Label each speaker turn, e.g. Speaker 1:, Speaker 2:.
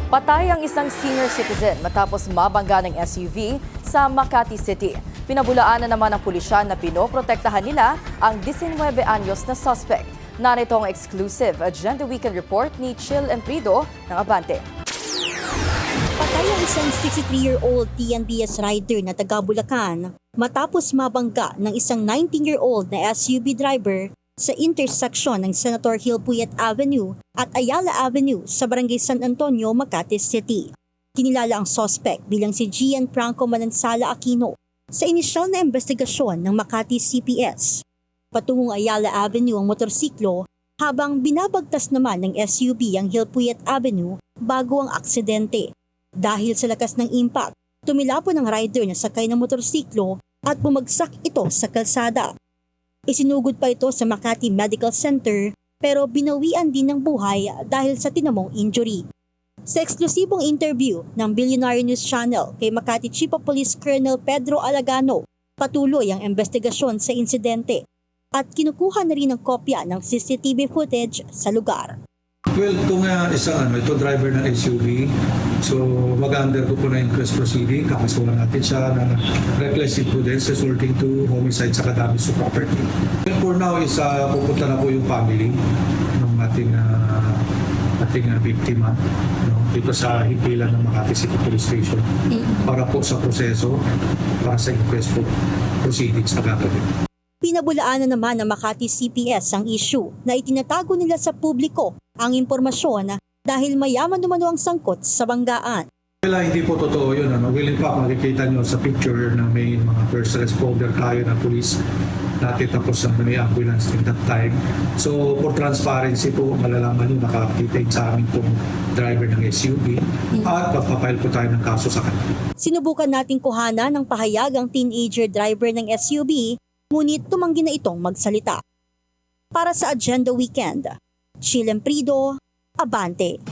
Speaker 1: Patay ang isang senior citizen matapos mabangga ng SUV sa Makati City. Pinabulaanan naman ng pulisya na pinoprotektahan nila ang 19 anyos na suspect. Narito ang exclusive Agenda Weekend report ni Chill Emprido ng Abante.
Speaker 2: Patay ang isang 63-year-old TNBS rider na taga Bulacan matapos mabangga ng isang 19-year-old na SUV driver sa intersection ng Senator Hilpuyat Avenue at Ayala Avenue sa Barangay San Antonio, Makati City. Kinilala ang suspect bilang si Gian Franco Manansala Aquino sa inisyal na investigasyon ng Makati CPS. Patungong Ayala Avenue ang motorsiklo habang binabagtas naman ng SUV ang Hilpuyat Avenue bago ang aksidente. Dahil sa lakas ng impact, tumilapon ang rider na sakay ng motorsiklo at bumagsak ito sa kalsada. Isinugod pa ito sa Makati Medical Center pero binawian din ng buhay dahil sa tinamong injury. Sa eksklusibong interview ng Billionaire News Channel kay Makati Chief of Police Colonel Pedro Alagano, patuloy ang investigasyon sa insidente at kinukuha na rin ang kopya ng CCTV footage sa lugar.
Speaker 3: Well, ito driver ng SUV. So, mag-undergo po na inquest proceeding. Kakasuhan natin siya ng reckless imprudence resulting to homicide sa damage to property. And for now is pupunta na po yung family ng ating biktima dito sa himpilan ng Makati City Police Station para po sa proseso, para sa inquest proceedings na gagawin.
Speaker 2: Pinabulaanan naman ng Makati CPS ang issue na itinatago nila sa publiko ang impormasyon dahil mayaman umano ang sangkot sa banggaan.
Speaker 3: Wala, hindi po totoo yun. Will in fact, makikita nyo sa picture na may mga first responder tayo na police natin tapos na may ambulance in that time. So for transparency po, malalaman nyo nakakita sa amin pong driver ng SUV at magpapile po tayo ng kaso sa kanila.
Speaker 2: Sinubukan nating kuhanan ng pahayag ang teenager driver ng SUV, ngunit tumanggi na itong magsalita. Para sa Agenda Weekend, Chill Emprido, Abante.